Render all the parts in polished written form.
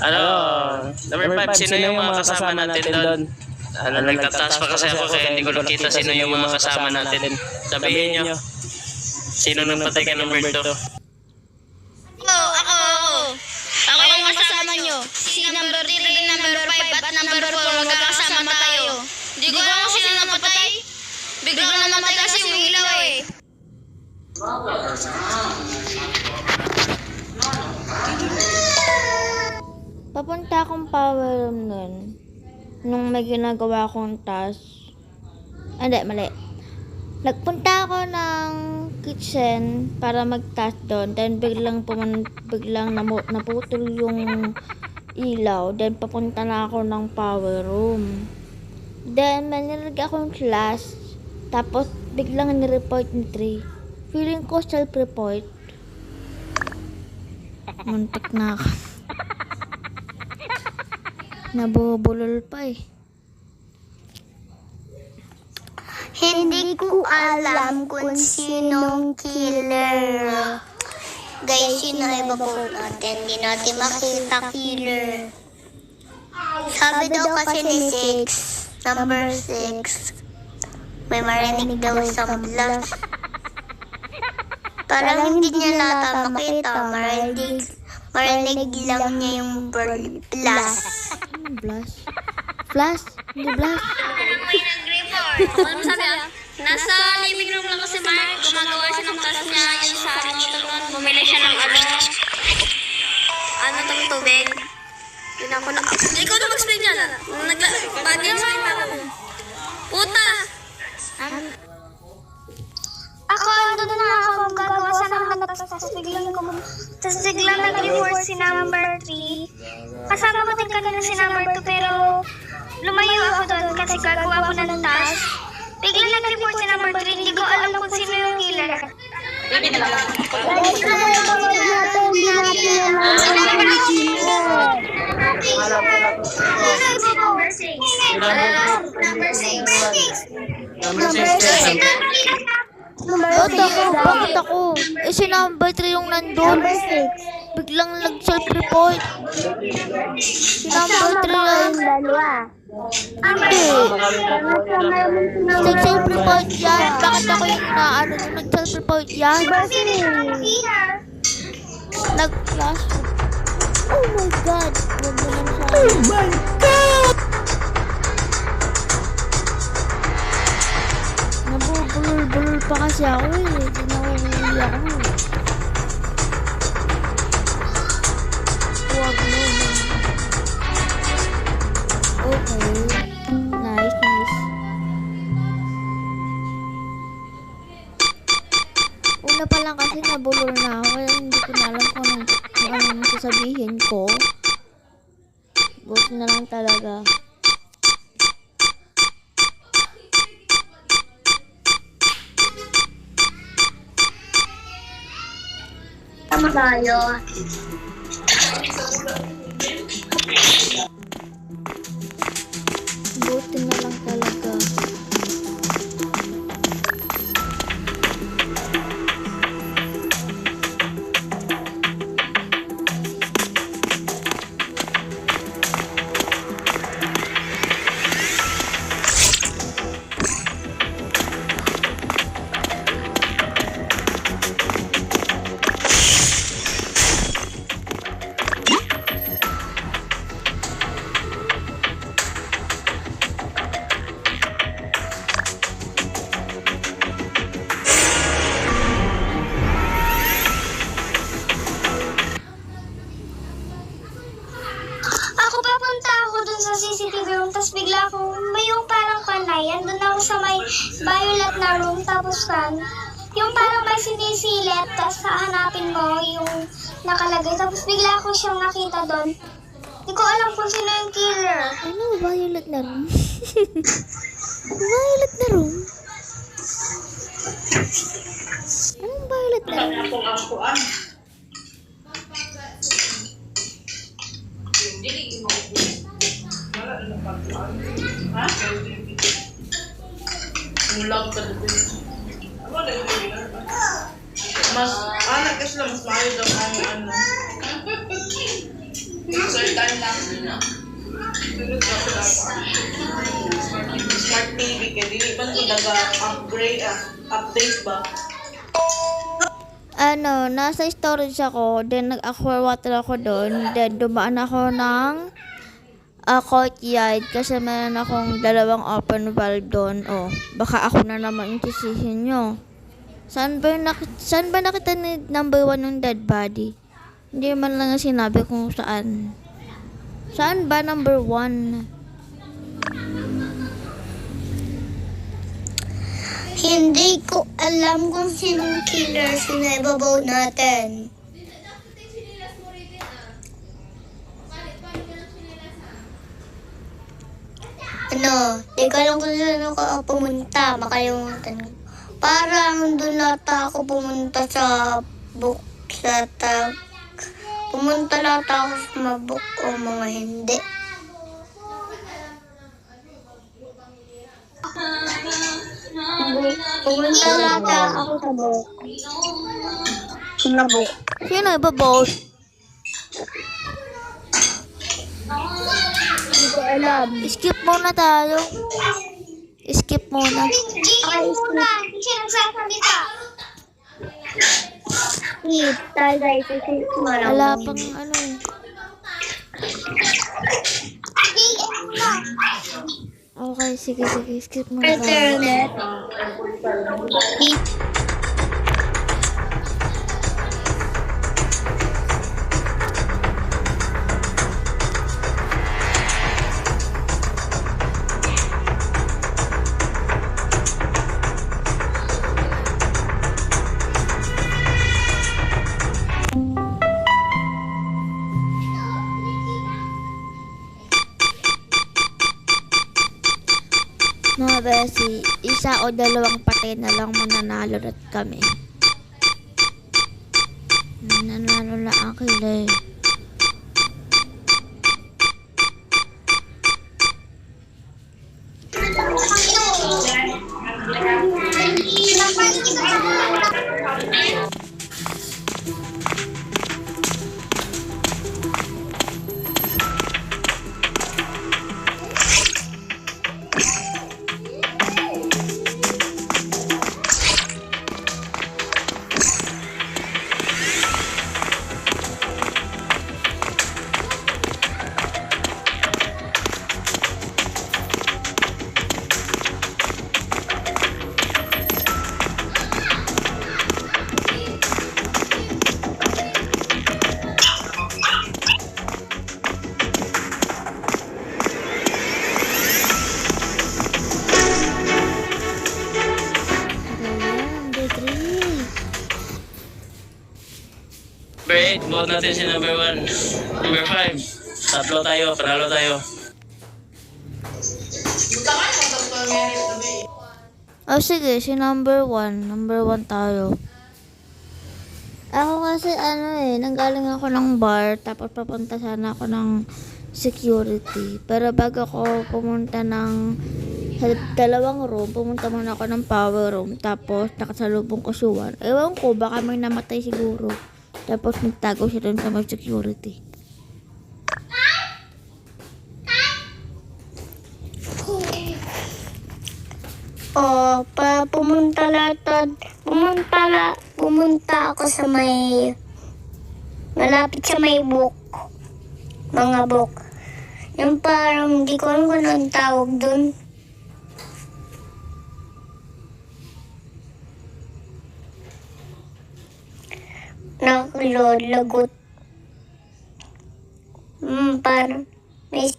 Ano, number 5, sino yung mga kasama natin doon? Nagtataas pa kasi ako kaya hindi ko nakita sino yung mga kasama natin. Sabihin nyo, sino nang patay ka number 2? Ako. Ako yung kasama nyo. Si number 3, number 5, at number 4, magkakasama tayo. Hindi ko alam kung sino napatay. Bigla na namatay kasi yung ilaw eh. Papunta akong power room nun. Nung may ginagawa akong task. Hindi, mali. Nagpunta ako ng kitchen para mag-task doon. Then biglang naputol yung ilaw. Then papunta na ako ng power room. Then may nilagay akong class. Tapos biglang nireport ni 3. Feeling ko self-report. Muntik na ako. Nabubulol pa eh. Hindi ko alam kung sinong killer. Guys, sino iba po natin? Hindi natin makita killer. Sabi daw kasi ni 6, number 6, may marinig daw sa blush. Parang hindi niya lahat makita. Marinig lang niya yung plus. Blast? Flash? Hindi blast. May nag-report. Ano sabi nasa living room lang kasi Mark, gumagawa siya ng task niya yung sa bumili siya ng tong tubig. Yun ako na. Ikaw na mag-explain yan. Mag-explain pa ako. Puta! Ako, doon na ako gagawa sa mga tapos biglang nag-report si number 3. Kasama ko din kanina si number 2 pero lumayo ako doon kasi gagawa ko ng task. Biglang nag-report si number 3, hindi ko alam kung sino yung killer. Bakit ako? Eh si number 3 yung nandun. Biglang nag-self-report. Si number 3 lang. Hindi. Nag-self-report yan. Bakit ako yung inaano yung nag-self-report yan? Nag-flash. Oh my God. Huwag naman siya. Oh my God! Nabubulol-bulol pa kasi ako eh. Hindi na uuwi ako eh. Huwag mo. Okay. Nice. Una pa lang kasi nabulol na ako. Kaya hindi ko na alam kung anong sasabihin ko. Buti na lang talaga. Tama tayo. Buti na lang talaga. CCTV room, tapos bigla akong may yung parang kanayan. Doon ako sa may violet na room, tapos yung parang may sinisilet, tapos hahanapin mo yung nakalagay. Tapos bigla ako siyang nakita doon. Hindi ko alam kung sino yung killer. Ano? Violet na room? Violet na room? Anong violet na room? Ha? Ulang ka dito. Ano na yung Mas, nagkas lang, mas maayo daw ang ano. Certain lang. Smart TV kaya dili ba ito upgrade, update ba? Nasa storage ako, then nag-aqua water ako doon, then dumaan ako ng courtyard kasi meron akong dalawang open valve doon. Oh, baka ako na naman yung sisihin nyo. Saan ba nakita ni number 1 ng dead body? Hindi man lang sinabi kung saan. Saan ba number 1? Hindi ko alam kung sinong killer sinababaw natin. Di ko alam kung saan ako pumunta. Makalimutan ko. Parang doon nata ako pumunta sa book sa tag. Pumunta nata ako sa mga book o mga hindi. Pumunta nata ako sa book. Sa book. Sino ibabaw? Hindi ko alam. Skip muna tayo. Skip muna. Ay, muna. Siya nagsasalita. Wait, tayo guys. Wala pang ano eh. Okay, sige. Skip muna tayo. Internet. Mga besi, isa o dalawang patay na lang mananalo rat kami. Nanalo na ang kilay. Number 8, vote natin si number 1. Number 5, tatlo tayo, panalo tayo. Oh, sige, si number 1. Number 1 tayo. Ako kasi nanggaling ako ng bar, tapos papunta sana ako ng security. Pero bago ako pumunta ng sa dalawang room, pumunta muna ako ng power room, tapos nakasalubong ko si Juan. Ewan ko, baka may namatay siguro. Tapos nagtago siya dun sa may security. Pumunta ako sa may malapit sa may book. Mga book. Yung parang di ko alam kung anong tawag dun. Nakulod, lagot. Parang may...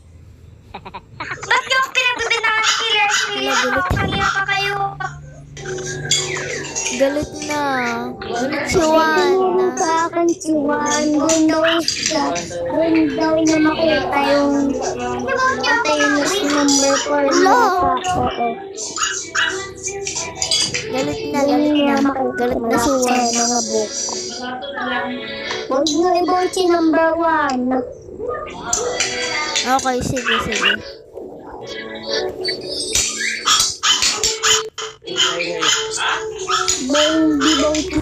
Ba't yung pinagbibintangan ng killer? Kanina pa kayo. Galit na. Galit si Juan. Sa akin si Juan. Doon daw niya makita yung number 4. Oo. Galit na. Galit na si Juan. Mga book. Huwag mo i-vote si number 1. Okay, sige. Di vote.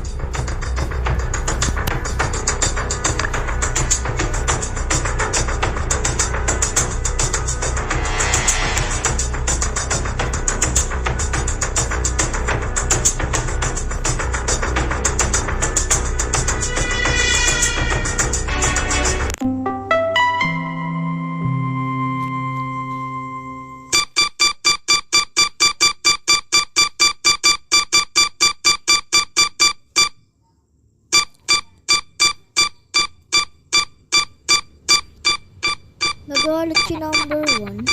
Nagalit si number 1.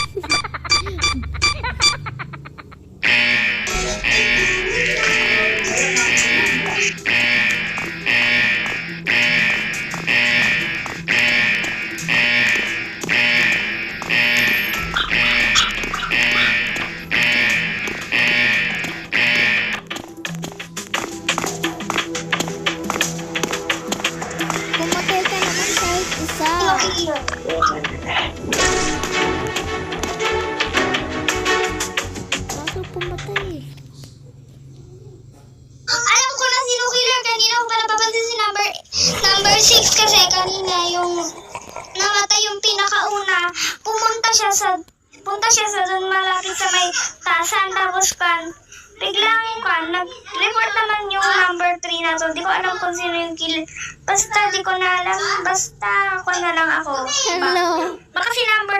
Pumatay ka naman kahit isa. Kaso pumatay eh. Alam ko na sino killer. Kanina ko pa napapansin si number 6 kasi kanina yung namatay yung pinakauna. Punta siya sa doon malapit sa may tasan. Tapos biglang nag-report naman yung number 3 na to. Di ko alam kung sino yung killer. Basta di ko na alam. Basta ako na lang ako. Hello. Baka si number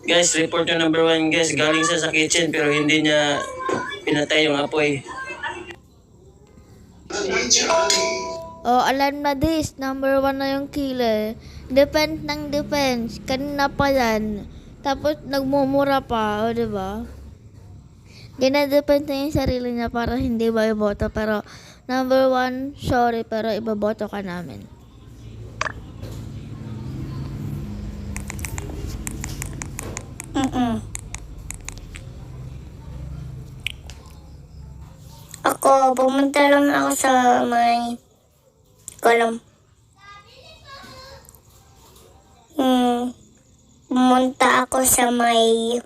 3. Guys, report yung number 1 guys. Galing siya sa kitchen pero hindi niya pinatay yung apoy. Oh, alam na this. Number 1 na yung killer. Defense ng defense. Kanina pa yan. Tapos nagmumura pa. O, diba? Ginadepend na yung sarili niya para hindi ba iboto. Pero, number 1, sorry, pero ibaboto ka namin. Ako, pumunta lang ako sa may kolom. Pumunta ako sa may...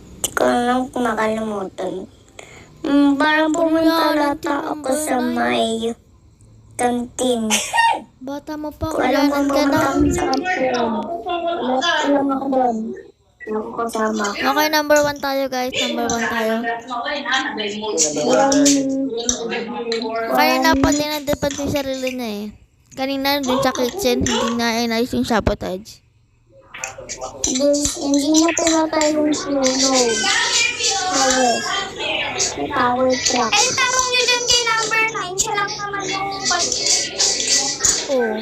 Hindi ko lang makalimutan. Parang pumunta lata ako sa may kantin. Bata mo pa, Alam ko kailangan ka na. pumunta sa kantin. Alam ako doon. Alam ko kasama. Okay, number 1 tayo guys. Number 1 tayo. Kanina pa din na-depend yung sarili niya eh. Kanina din sa kitchen, hindi na inayos yung sabotage. Hindi niya pinatay yung sunog. Power truck. Eh, tanong nyo dyan kay number 9. Siya lang naman yung Oo.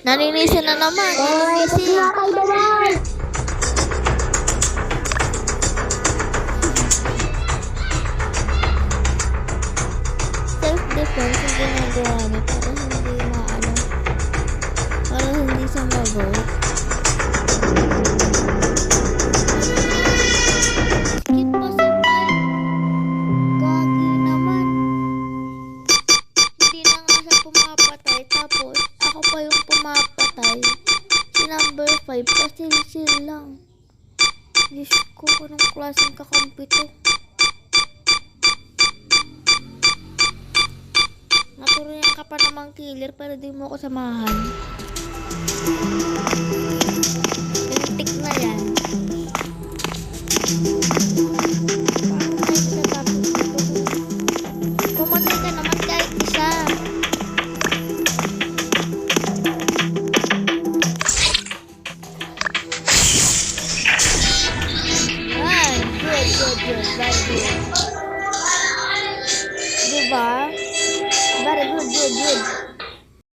Naninisin na naman. Naninisin. kay Dawal. Self-defense yung ginagawa niya para hindi siya mag-vote. Skip pa si Mike. Gagi naman. Hindi na nga siya pumapatay. Tapos, ako pa yung pumapatay. Si number 5, pasil-sil lang. Diyos ko, anong klaseng kakampi to? Naturuan ka pa namang killer pero di mo ako samahan. Lintik na yan. Paano tayo matatapos dito? Pumatay ka naman kahit isa. Good. Very good.